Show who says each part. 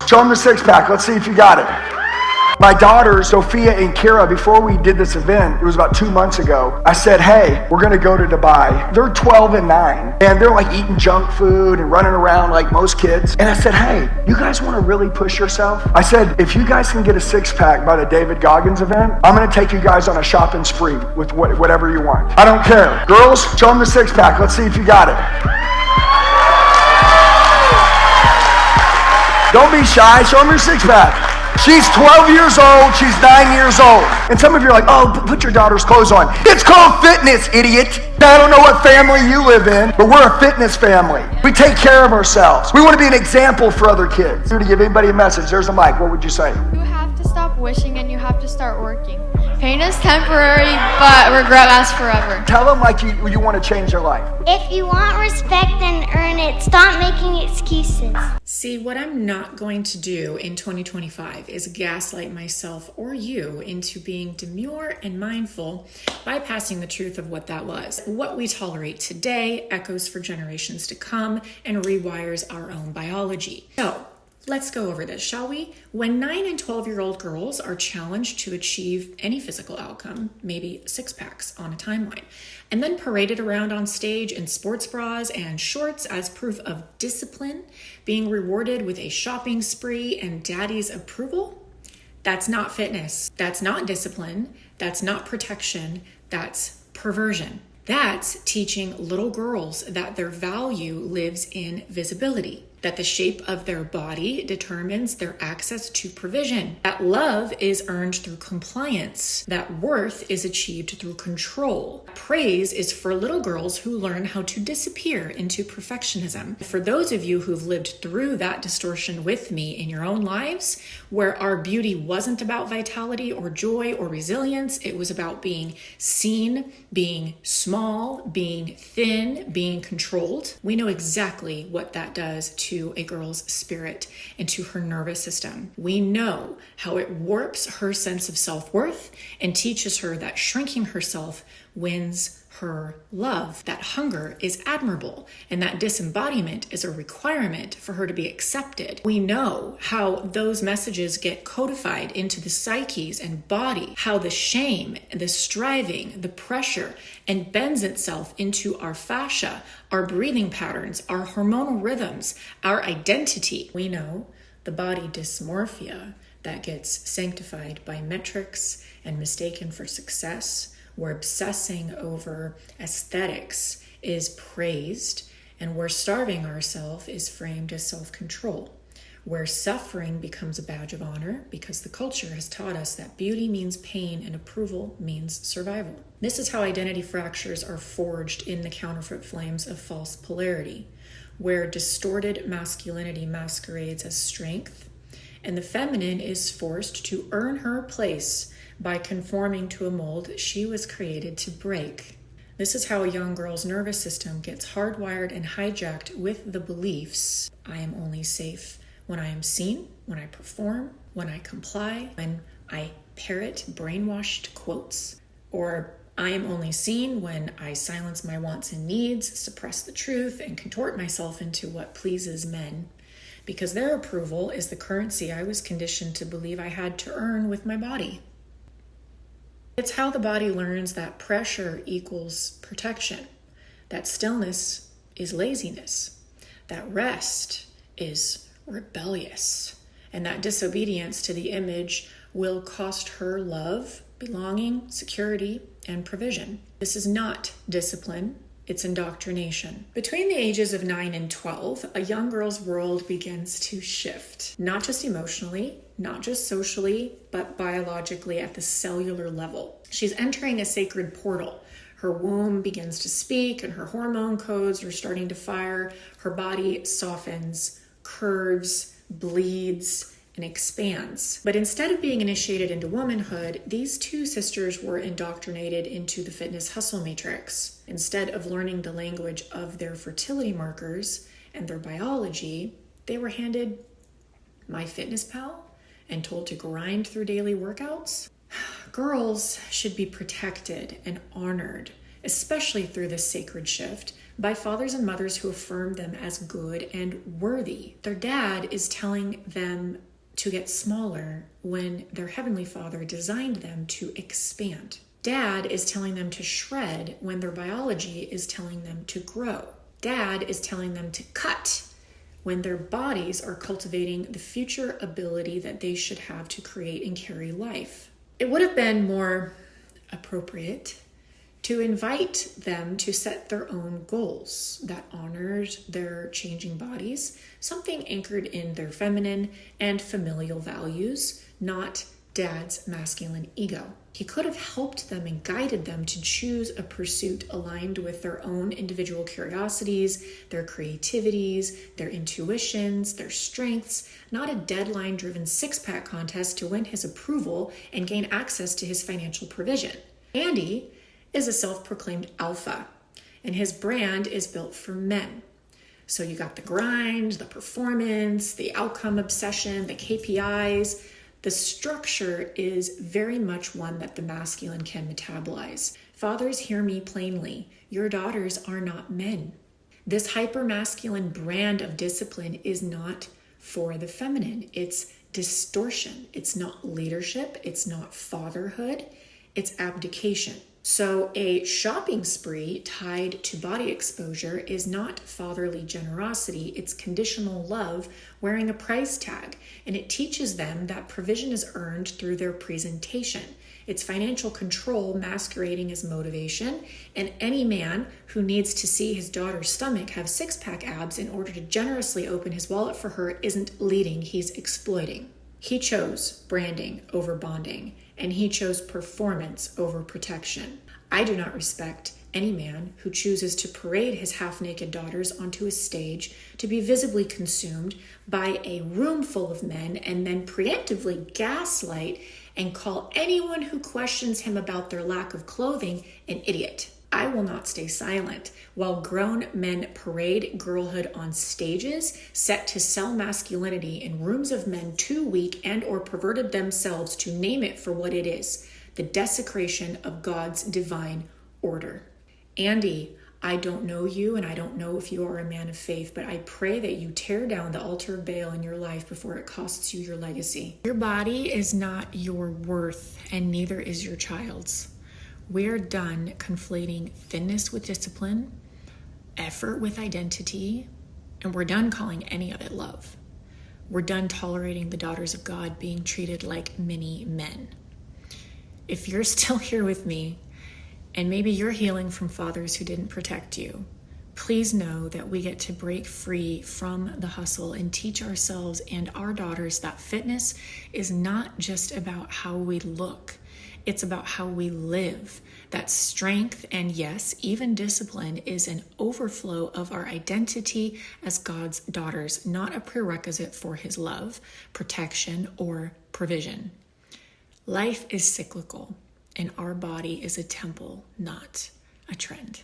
Speaker 1: Show them the six pack. Let's see if you got it. My daughters, Sophia and Kira, before we did this event, it was about 2 months ago, I said, hey, we're gonna go to Dubai. They're 12 and 9, and they're like eating junk food and running around like most kids. And I said, hey, you guys wanna really push yourself? I said, if you guys can get a six pack by the David Goggins event, I'm gonna take you guys on a shopping spree with whatever you want. I don't care. Girls, show them the six pack. Let's see if you got it. Don't be shy, show them your six pack. She's 12 years old, she's 9 years old. And some of you are like, oh, put your daughter's clothes on. It's called fitness, idiot. I don't know what family you live in, but we're a fitness family. We take care of ourselves. We want to be an example for other kids. To give anybody a message, there's a mic, what would you say?
Speaker 2: You have to stop wishing and you have to start working. Pain is temporary, but regret lasts forever.
Speaker 1: Tell them like you want to change their life.
Speaker 3: If you want respect, then earn it. Stop making excuses.
Speaker 4: See, what I'm not going to do in 2025 is gaslight myself or you into being demure and mindful, bypassing the truth of what that was. What we tolerate today echoes for generations to come and rewires our own biology. So, let's go over this, shall we? When 9 and 12-year-old girls are challenged to achieve any physical outcome, maybe six packs on a timeline, and then paraded around on stage in sports bras and shorts as proof of discipline, being rewarded with a shopping spree and daddy's approval, that's not fitness. That's not discipline. That's not protection. That's perversion. That's teaching little girls that their value lives in visibility, that the shape of their body determines their access to provision, that love is earned through compliance, that worth is achieved through control. Praise is for little girls who learn how to disappear into perfectionism. For those of you who've lived through that distortion with me in your own lives, where our beauty wasn't about vitality or joy or resilience, it was about being seen, being small, being thin, being controlled, we know exactly what that does to a girl's spirit and to her nervous system. We know how it warps her sense of self-worth and teaches her that shrinking herself wins her love, that hunger is admirable, and that disembodiment is a requirement for her to be accepted. We know how those messages get codified into the psyches and body, how the shame, the striving, the pressure, and bends itself into our fascia, our breathing patterns, our hormonal rhythms, our identity. We know the body dysmorphia that gets sanctified by metrics and mistaken for success, where obsessing over aesthetics is praised, and where starving ourselves is framed as self-control, where suffering becomes a badge of honor because the culture has taught us that beauty means pain and approval means survival. This is how identity fractures are forged in the counterfeit flames of false polarity, where distorted masculinity masquerades as strength, and the feminine is forced to earn her place by conforming to a mold she was created to break. This is how a young girl's nervous system gets hardwired and hijacked with the beliefs: I am only safe when I am seen, when I perform, when I comply, when I parrot brainwashed quotes, or I am only seen when I silence my wants and needs, suppress the truth, and contort myself into what pleases men, because their approval is the currency I was conditioned to believe I had to earn with my body. It's how the body learns that pressure equals protection, that stillness is laziness, that rest is rebellious, and that disobedience to the image will cost her love, belonging, security, and provision. This is not discipline, it's indoctrination. Between the ages of 9 and 12, a young girl's world begins to shift, not just emotionally, not just socially, but biologically at the cellular level. She's entering a sacred portal. Her womb begins to speak and her hormone codes are starting to fire. Her body softens, curves, bleeds, and expands. But instead of being initiated into womanhood, these two sisters were indoctrinated into the fitness hustle matrix. Instead of learning the language of their fertility markers and their biology, they were handed MyFitnessPal and told to grind through daily workouts. Girls should be protected and honored, especially through this sacred shift, by fathers and mothers who affirm them as good and worthy. Their dad is telling them to get smaller when their Heavenly Father designed them to expand. Dad is telling them to shred when their biology is telling them to grow. Dad is telling them to cut when their bodies are cultivating the future ability that they should have to create and carry life. It would have been more appropriate to invite them to set their own goals that honored their changing bodies, something anchored in their feminine and familial values, not Dad's masculine ego. He could have helped them and guided them to choose a pursuit aligned with their own individual curiosities, their creativities, their intuitions, their strengths, not a deadline-driven six-pack contest to win his approval and gain access to his financial provision. Andy is a self-proclaimed alpha, and his brand is built for men. So you got the grind, the performance, the outcome obsession, the KPIs. The structure is very much one that the masculine can metabolize. Fathers, hear me plainly. Your daughters are not men. This hyper-masculine brand of discipline is not for the feminine. It's distortion. It's not leadership. It's not fatherhood. It's abdication. So a shopping spree tied to body exposure is not fatherly generosity, it's conditional love wearing a price tag, and it teaches them that provision is earned through their presentation. It's financial control masquerading as motivation, and any man who needs to see his daughter's stomach have six-pack abs in order to generously open his wallet for her isn't leading, he's exploiting. He chose branding over bonding, and he chose performance over protection. I do not respect any man who chooses to parade his half-naked daughters onto a stage to be visibly consumed by a room full of men and then preemptively gaslight and call anyone who questions him about their lack of clothing an idiot. I will not stay silent while grown men parade girlhood on stages set to sell masculinity in rooms of men too weak and or perverted themselves to name it for what it is, the desecration of God's divine order. Andy, I don't know you and I don't know if you are a man of faith, but I pray that you tear down the altar of Baal in your life before it costs you your legacy. Your body is not your worth and neither is your child's. We're done conflating thinness with discipline, effort with identity, and we're done calling any of it love. We're done tolerating the daughters of God being treated like mini men. If you're still here with me, and maybe you're healing from fathers who didn't protect you, please know that we get to break free from the hustle and teach ourselves and our daughters that fitness is not just about how we look. It's about how we live. That strength and yes, even discipline is an overflow of our identity as God's daughters, not a prerequisite for his love, protection, or provision. Life is cyclical, and our body is a temple, not a trend.